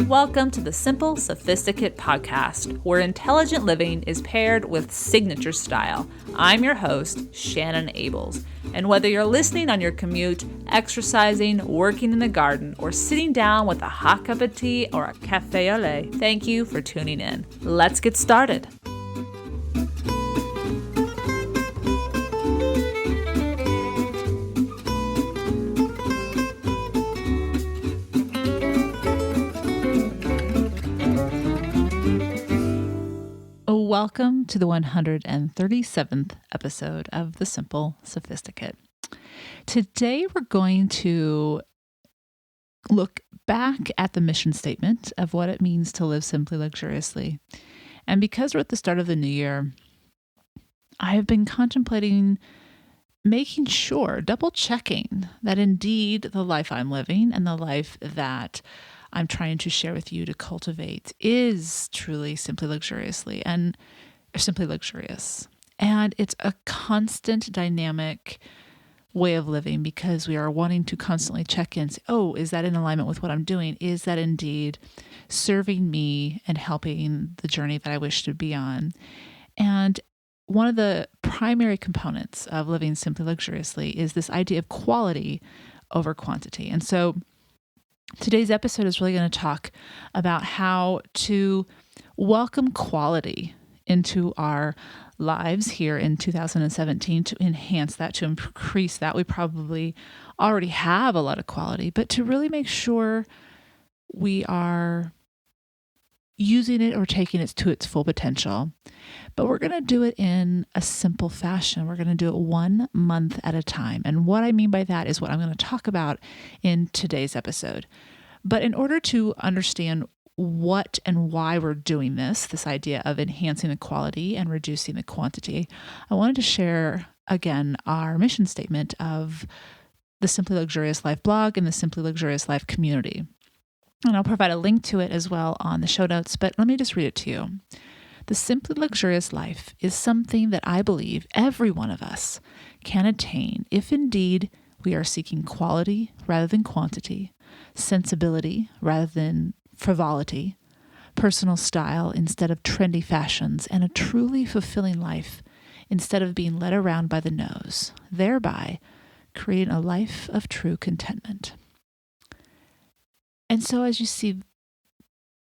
Welcome to the Simple Sophisticate podcast, where intelligent living is paired with signature style. I'm your host, Shannon Ables, and whether you're listening on your commute, exercising, working in the garden, or sitting down with a hot cup of tea or a café au lait, thank you for tuning in. Let's get started. Welcome to the 137th episode of the Simple Sophisticate. Today we're going to look back at the mission statement of what it means to live simply luxuriously. And because we're at the start of the new year, I have been contemplating making sure, double checking that indeed the life I'm living and the life that I'm trying to share with you to cultivate is truly simply luxuriously and simply luxurious. And it's a constant dynamic way of living because we are wanting to constantly check in and say, oh, is that in alignment with what I'm doing? Is that indeed serving me and helping the journey that I wish to be on? And one of the primary components of living simply luxuriously is this idea of quality over quantity. And so today's episode is really going to talk about how to welcome quality into our lives here in 2017 to enhance that, to increase that. We probably already have a lot of quality, but to really make sure we are using it or taking it to its full potential. But we're going to do it in a simple fashion. We're going to do it 1 month at a time. And what I mean by that is what I'm going to talk about in today's episode. But in order to understand what and why we're doing this idea of enhancing the quality and reducing the quantity, I wanted to share again our mission statement of the Simply Luxurious Life blog and the Simply Luxurious Life community. And I'll provide a link to it as well on the show notes, but let me just read it to you. The Simply Luxurious Life is something that I believe every one of us can attain if indeed we are seeking quality rather than quantity, sensibility rather than frivolity, personal style instead of trendy fashions, and a truly fulfilling life instead of being led around by the nose, thereby creating a life of true contentment. And so as you see,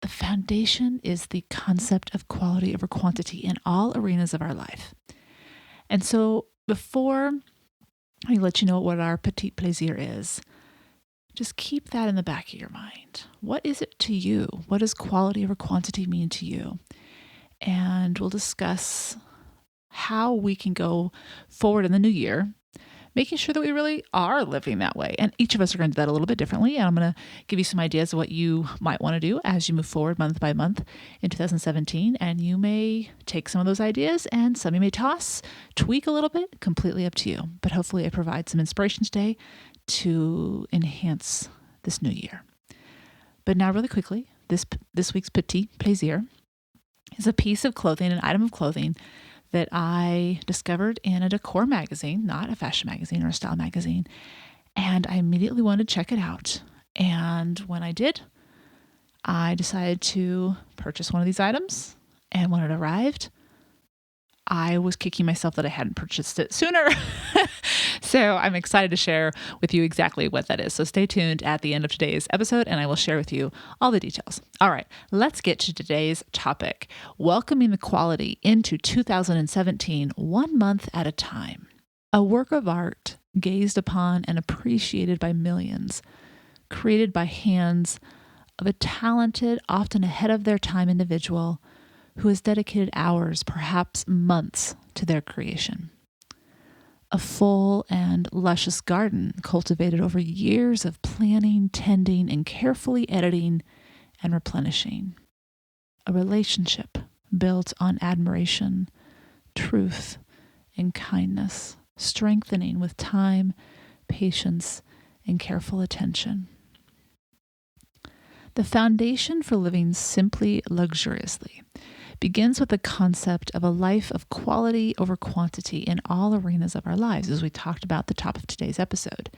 the foundation is the concept of quality over quantity in all arenas of our life. And so before I let you know what our petit plaisir is, just keep that in the back of your mind. What is it to you? What does quality over quantity mean to you? And we'll discuss how we can go forward in the new year, making sure that we really are living that way. And each of us are going to do that a little bit differently. And I'm going to give you some ideas of what you might want to do as you move forward month by month in 2017. And you may take some of those ideas and some you may toss, tweak a little bit, completely up to you. But hopefully I provide some inspiration today to enhance this new year. But now really quickly, this week's petit plaisir is a piece of clothing, an item of clothing that I discovered in a decor magazine, not a fashion magazine or a style magazine. And I immediately wanted to check it out. And when I did, I decided to purchase one of these items. And when it arrived, I was kicking myself that I hadn't purchased it sooner. So I'm excited to share with you exactly what that is. So stay tuned at the end of today's episode and I will share with you all the details. All right, let's get to today's topic, welcoming the quality into 2017, 1 month at a time. A work of art gazed upon and appreciated by millions, created by hands of a talented, often ahead of their time individual who has dedicated hours, perhaps months, to their creation. A full and luscious garden cultivated over years of planning, tending, and carefully editing and replenishing. A relationship built on admiration, truth, and kindness, strengthening with time, patience, and careful attention. The foundation for living simply luxuriously begins with the concept of a life of quality over quantity in all arenas of our lives, as we talked about at the top of today's episode.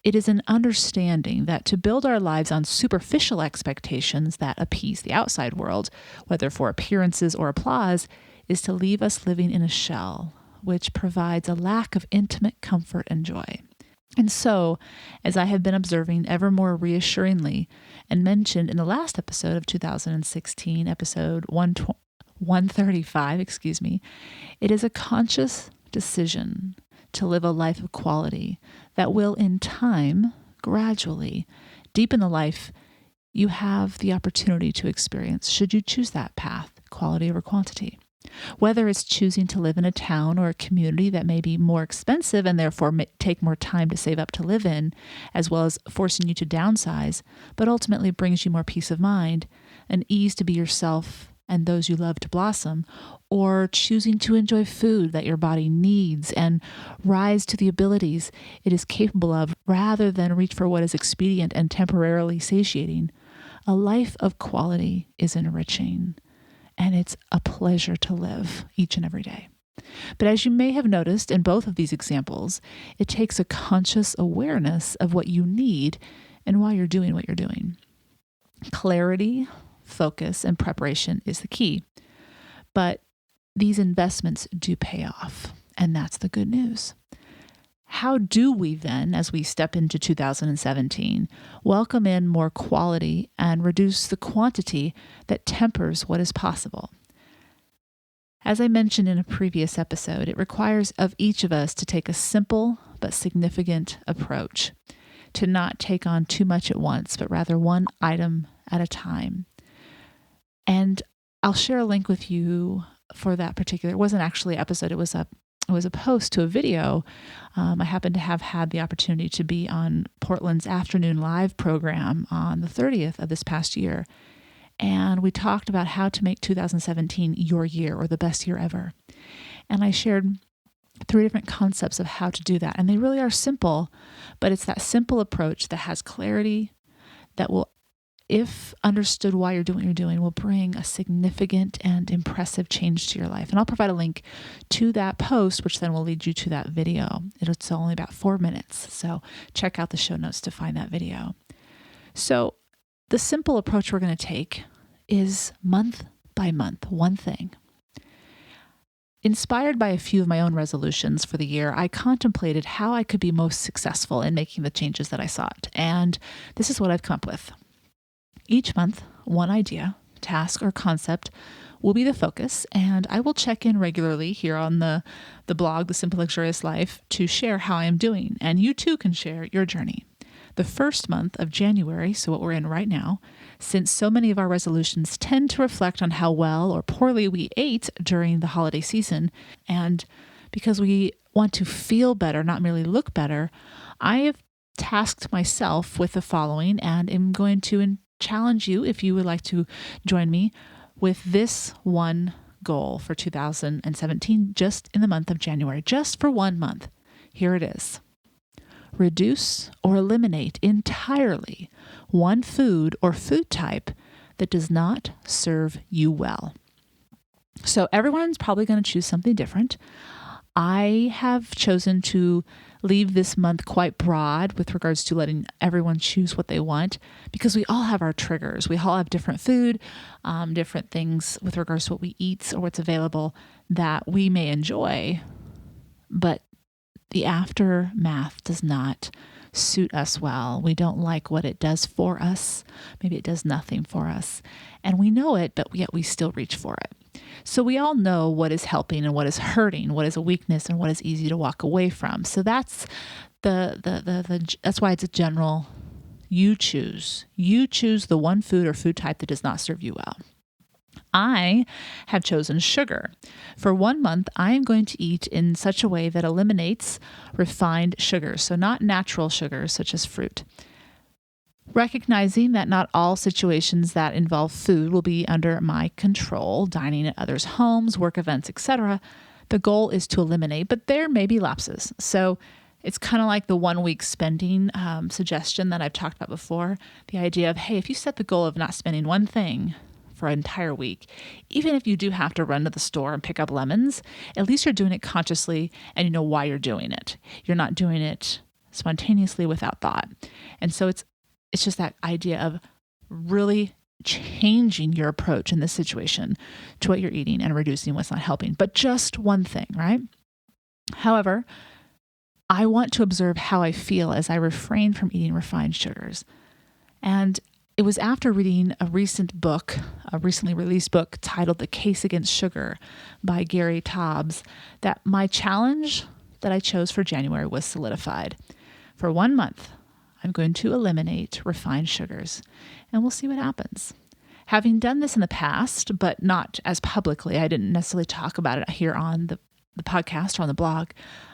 It is an understanding that to build our lives on superficial expectations that appease the outside world, whether for appearances or applause, is to leave us living in a shell, which provides a lack of intimate comfort and joy. And so, as I have been observing ever more reassuringly and mentioned in the last episode of 2016, episode 135, it is a conscious decision to live a life of quality that will, in time, gradually deepen the life you have the opportunity to experience should you choose that path, quality over quantity. Whether it's choosing to live in a town or a community that may be more expensive and therefore may take more time to save up to live in, as well as forcing you to downsize, but ultimately brings you more peace of mind, an ease to be yourself and those you love to blossom, or choosing to enjoy food that your body needs and rise to the abilities it is capable of rather than reach for what is expedient and temporarily satiating, a life of quality is enriching. And it's a pleasure to live each and every day. But as you may have noticed in both of these examples, it takes a conscious awareness of what you need and why you're doing what you're doing. Clarity, focus, and preparation is the key. But these investments do pay off, and that's the good news. How do we then, as we step into 2017, welcome in more quality and reduce the quantity that tempers what is possible? As I mentioned in a previous episode, it requires of each of us to take a simple but significant approach, to not take on too much at once, but rather one item at a time. And I'll share a link with you for that particular, it wasn't actually an episode, it was a post to a video. I happened to have had the opportunity to be on Portland's afternoon live program on the 30th of this past year. And we talked about how to make 2017 your year or the best year ever. And I shared 3 different concepts of how to do that. And they really are simple, but it's that simple approach that has clarity that will, if understood why you're doing what you're doing, will bring a significant and impressive change to your life. And I'll provide a link to that post, which then will lead you to that video. It's only about 4 minutes. So check out the show notes to find that video. So the simple approach we're going to take is month by month, one thing. Inspired by a few of my own resolutions for the year, I contemplated how I could be most successful in making the changes that I sought. And this is what I've come up with. Each month, one idea, task, or concept will be the focus, and I will check in regularly here on the blog, The Simple Luxurious Life, to share how I am doing, and you too can share your journey. The first month of January, so what we're in right now, since so many of our resolutions tend to reflect on how well or poorly we ate during the holiday season, and because we want to feel better, not merely look better, I have tasked myself with the following, and am going to challenge you, if you would like to join me, with this one goal for 2017, just in the month of January, just for 1 month. Here it is. Reduce or eliminate entirely one food or food type that does not serve you well. So everyone's probably going to choose something different. I have chosen to leave this month quite broad with regards to letting everyone choose what they want, because we all have our triggers. We all have different food, different things with regards to what we eat or what's available that we may enjoy, but the aftermath does not suit us well. We don't like what it does for us. Maybe it does nothing for us. And we know it, but yet we still reach for it. So we all know what is helping and what is hurting, what is a weakness and what is easy to walk away from. So that's that's why it's a general, you choose. You choose the one food or food type that does not serve you well. I have chosen sugar. For 1 month, I am going to eat in such a way that eliminates refined sugars, so not natural sugars such as fruit. Recognizing that not all situations that involve food will be under my control, dining at others' homes, work events, etc., the goal is to eliminate, but there may be lapses. So it's kind of like the 1 week spending suggestion that I've talked about before. The idea of, hey, if you set the goal of not spending one thing for an entire week, even if you do have to run to the store and pick up lemons, at least you're doing it consciously and you know why you're doing it. You're not doing it spontaneously without thought. And so it's just that idea of really changing your approach in this situation to what you're eating and reducing what's not helping, but just one thing, right? However, I want to observe how I feel as I refrain from eating refined sugars. And it was after reading a recently released book titled The Case Against Sugar by Gary Taubes, that my challenge that I chose for January was solidified. For 1 month, I'm going to eliminate refined sugars, and we'll see what happens. Having done this in the past, but not as publicly, I didn't necessarily talk about it here on the podcast or on the blog,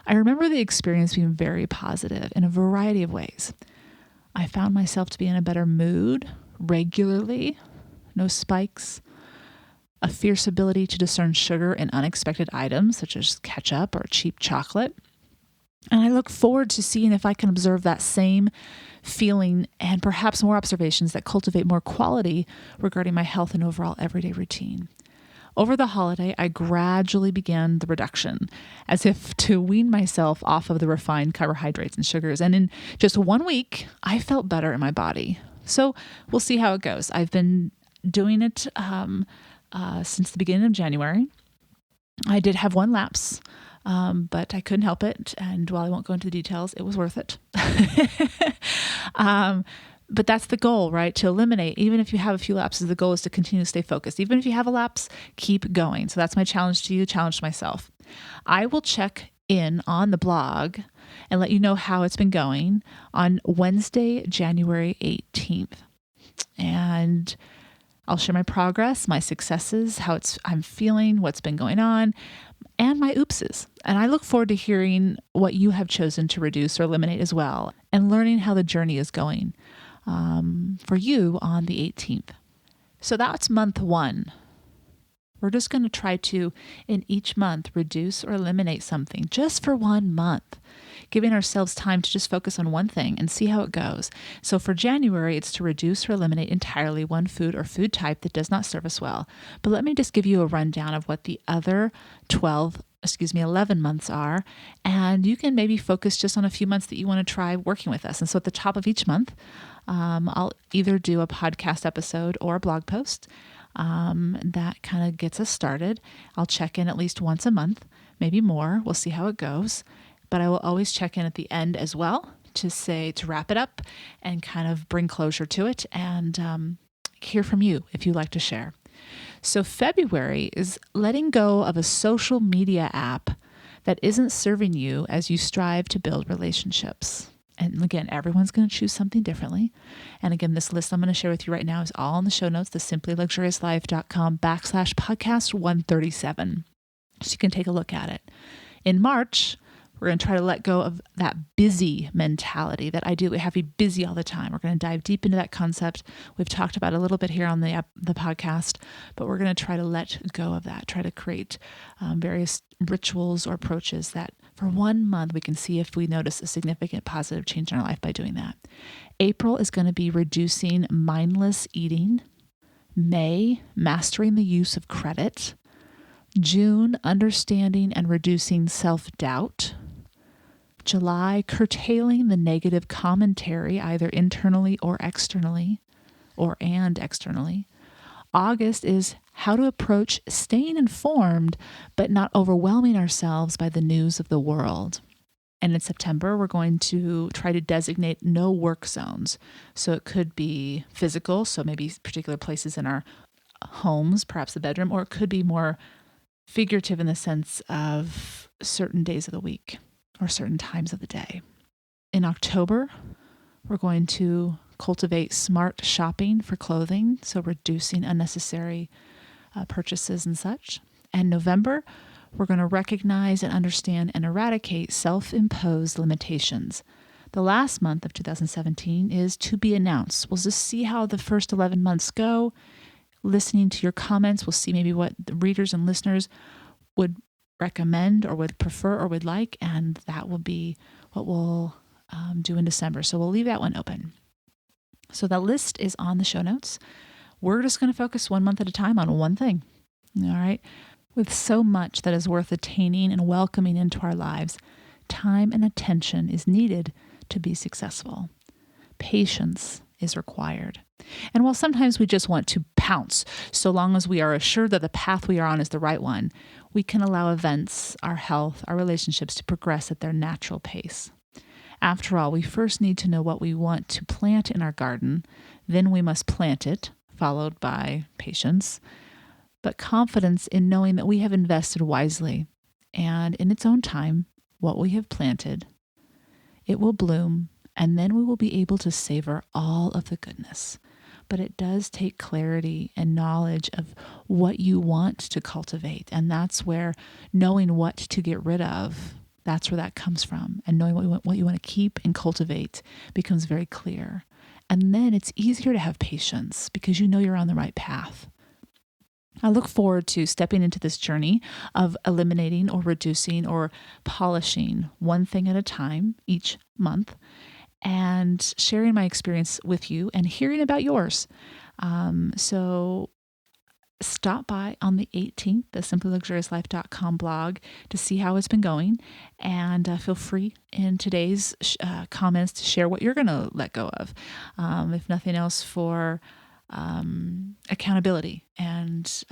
I remember the experience being very positive in a variety of ways. I found myself to be in a better mood regularly, no spikes, a fierce ability to discern sugar in unexpected items such as ketchup or cheap chocolate. And I look forward to seeing if I can observe that same feeling and perhaps more observations that cultivate more quality regarding my health and overall everyday routine. Over the holiday, I gradually began the reduction, as if to wean myself off of the refined carbohydrates and sugars. And in just 1 week, I felt better in my body. So we'll see how it goes. I've been doing it since the beginning of January. I did have one lapse, but I couldn't help it. And while I won't go into the details, it was worth it. But that's the goal, right? To eliminate, even if you have a few lapses, the goal is to continue to stay focused. Even if you have a lapse, keep going. So that's my challenge to you, challenge to myself. I will check in on the blog and let you know how it's been going on Wednesday, January 18th. And I'll share my progress, my successes, how I'm feeling, what's been going on, and my oopses. And I look forward to hearing what you have chosen to reduce or eliminate as well, and learning how the journey is going for you on the 18th. So that's month 1. We're just going to try to, in each month, reduce or eliminate something just for 1 month, giving ourselves time to just focus on one thing and see how it goes. So for January, it's to reduce or eliminate entirely one food or food type that does not serve us well. But let me just give you a rundown of what the other 11 months are, and you can maybe focus just on a few months that you want to try working with us. And so at the top of each month, I'll either do a podcast episode or a blog post that kind of gets us started. I'll check in at least once a month, maybe more. We'll see how it goes. But I will always check in at the end as well to wrap it up and kind of bring closure to it and hear from you if you'd like to share. So February is letting go of a social media app that isn't serving you as you strive to build relationships. And again, everyone's going to choose something differently. And again, this list I'm going to share with you right now is all in the show notes, the simplyluxuriouslife.com/podcast 137. So you can take a look at it. In March, we're going to try to let go of that busy mentality, that idea we have to be busy all the time. We're going to dive deep into that concept. We've talked about it a little bit here on the podcast, but we're going to try to let go of that, try to create various rituals or approaches that for 1 month we can see if we notice a significant positive change in our life by doing that. April is going to be reducing mindless eating. May, mastering the use of credit. June, understanding and reducing self-doubt. July, curtailing the negative commentary, either internally or externally, externally. August is how to approach staying informed, but not overwhelming ourselves by the news of the world. And in September, we're going to try to designate no work zones. So it could be physical, so maybe particular places in our homes, perhaps the bedroom, or it could be more figurative in the sense of certain days of the week or certain times of the day. In October, we're going to cultivate smart shopping for clothing, so reducing unnecessary purchases and such. And November, we're going to recognize and understand and eradicate self-imposed limitations. The last month of 2017 is to be announced. We'll just see how the first 11 months go. Listening to your comments, we'll see maybe what the readers and listeners would recommend or would prefer or would like, and that will be what we'll do in December. So we'll leave that one open. So that list is on the show notes. we're just going to focus 1 month at a time on one thing. All right. With so much that is worth attaining and welcoming into our lives, time and attention is needed to be successful. Patience is required. And while sometimes we just want to pounce, so long as we are assured that the path we are on is the right one, we can allow events, our health, our relationships to progress at their natural pace. After all, we first need to know what we want to plant in our garden, then we must plant it, followed by patience, but confidence in knowing that we have invested wisely, and in its own time, what we have planted, it will bloom, and then we will be able to savor all of the goodness. But it does take clarity and knowledge of what you want to cultivate. And that's where knowing what to get rid of, that's where that comes from. And knowing what you want to keep and cultivate becomes very clear. And then it's easier to have patience because you know you're on the right path. I look forward to stepping into this journey of eliminating or reducing or polishing one thing at a time each month, and sharing my experience with you and hearing about yours. So stop by on the 18th, the simplyluxuriouslife.com blog, to see how it's been going. And feel free in today's comments to share what you're going to let go of, if nothing else for accountability. And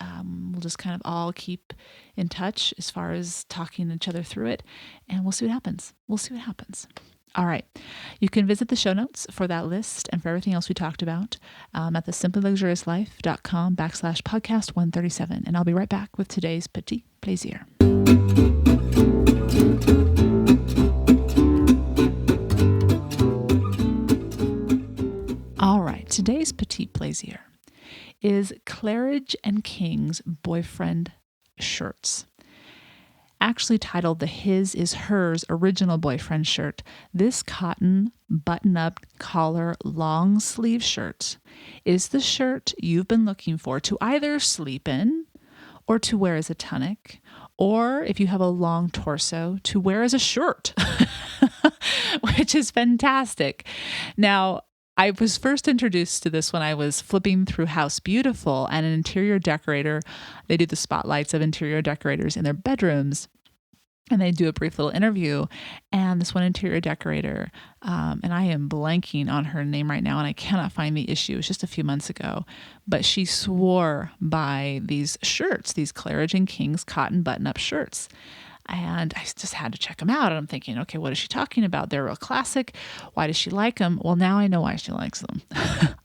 we'll just kind of all keep in touch as far as talking each other through it. And we'll see what happens. All right. You can visit the show notes for that list and for everything else we talked about at the simplyluxuriouslife.com/podcast 137. And I'll be right back with today's petit plaisir. All right. Today's petit plaisir is Claridge & King's boyfriend shirts. Actually titled the His is Hers original boyfriend shirt, this cotton button-up collar long sleeve shirt is the shirt you've been looking for to either sleep in or to wear as a tunic, or if you have a long torso, to wear as a shirt, which is fantastic. Now, I was first introduced to this when I was flipping through House Beautiful, and an interior decorator, they do the spotlights of interior decorators in their bedrooms, and they do a brief little interview. And this one interior decorator, and I am blanking on her name right now, and I cannot find the issue. It was just a few months ago, but she swore by these shirts, these Claridge & King's cotton button-up shirts. And I just had to check them out. And I'm thinking, okay, what is she talking about? They're real classic. Why does she like them? Well, now I know why she likes them.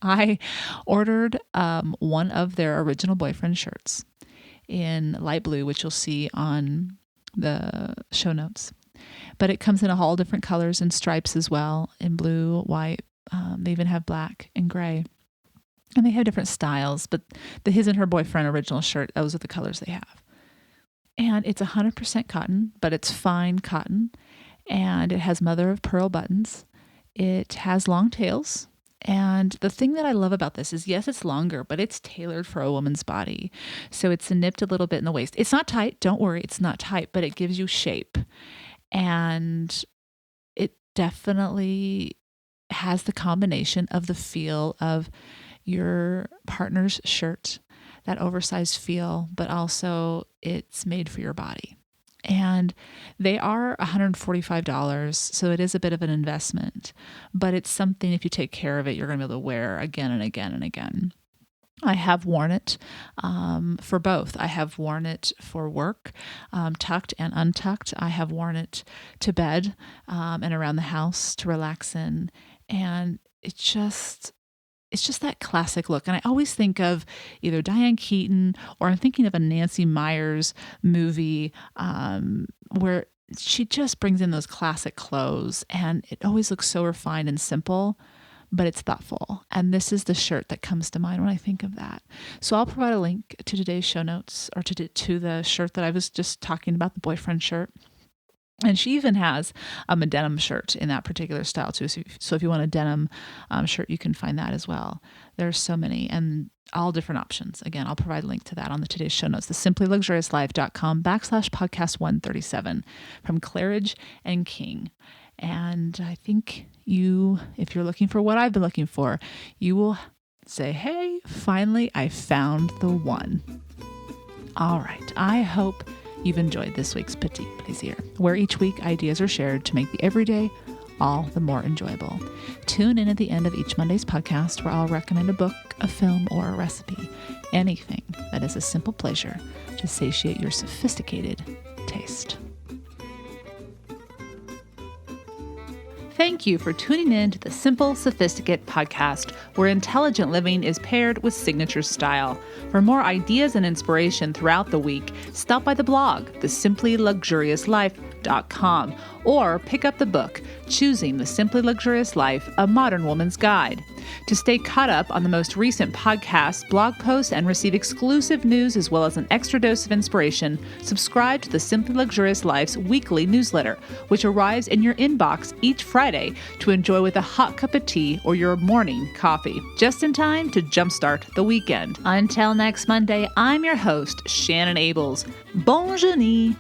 I ordered one of their original boyfriend shirts in light blue, which you'll see on the show notes. But it comes in all different colors and stripes as well, in blue, white. They even have black and gray. And they have different styles. But the His and Her Boyfriend original shirt, those are the colors they have. And it's 100% cotton, but it's fine cotton. And it has mother of pearl buttons. It has long tails. And the thing that I love about this is, yes, it's longer, but it's tailored for a woman's body. So it's nipped a little bit in the waist. It's not tight. Don't worry. It's not tight, but it gives you shape. And it definitely has the combination of the feel of your partner's shirt, that oversized feel, but also it's made for your body. And they are $145, so it is a bit of an investment, but it's something, if you take care of it, you're going to be able to wear again and again and again. I have worn it for both. I have worn it for work, tucked and untucked. I have worn it to bed and around the house to relax in. And it's just that classic look. And I always think of either Diane Keaton, or I'm thinking of a Nancy Meyers movie where she just brings in those classic clothes, and it always looks so refined and simple, but it's thoughtful. And this is the shirt that comes to mind when I think of that. So I'll provide a link to today's show notes, or to the shirt that I was just talking about, the boyfriend shirt. And she even has a denim shirt in that particular style too. So if you want a denim shirt, you can find that as well. There's so many and all different options. Again, I'll provide a link to that on today's show notes, the simplyluxuriouslife.com/podcast 137 from Claridge & King. And I think if you're looking for what I've been looking for, you will say, hey, finally, I found the one. All right, I hope you've enjoyed this week's Petit Plaisir, where each week ideas are shared to make the everyday all the more enjoyable. Tune in at the end of each Monday's podcast where I'll recommend a book, a film, or a recipe. Anything that is a simple pleasure to satiate your sophisticated taste. Thank you for tuning in to the Simple Sophisticate podcast, where intelligent living is paired with signature style. For more ideas and inspiration throughout the week, stop by the blog, thesimplyluxuriouslife.com, or pick up the book, Choosing the Simply Luxurious Life, A Modern Woman's Guide. To stay caught up on the most recent podcasts, blog posts, and receive exclusive news as well as an extra dose of inspiration, subscribe to the Simply Luxurious Life's weekly newsletter, which arrives in your inbox each Friday to enjoy with a hot cup of tea or your morning coffee, just in time to jumpstart the weekend. Until next Monday, I'm your host, Shannon Ables. Bonne journée!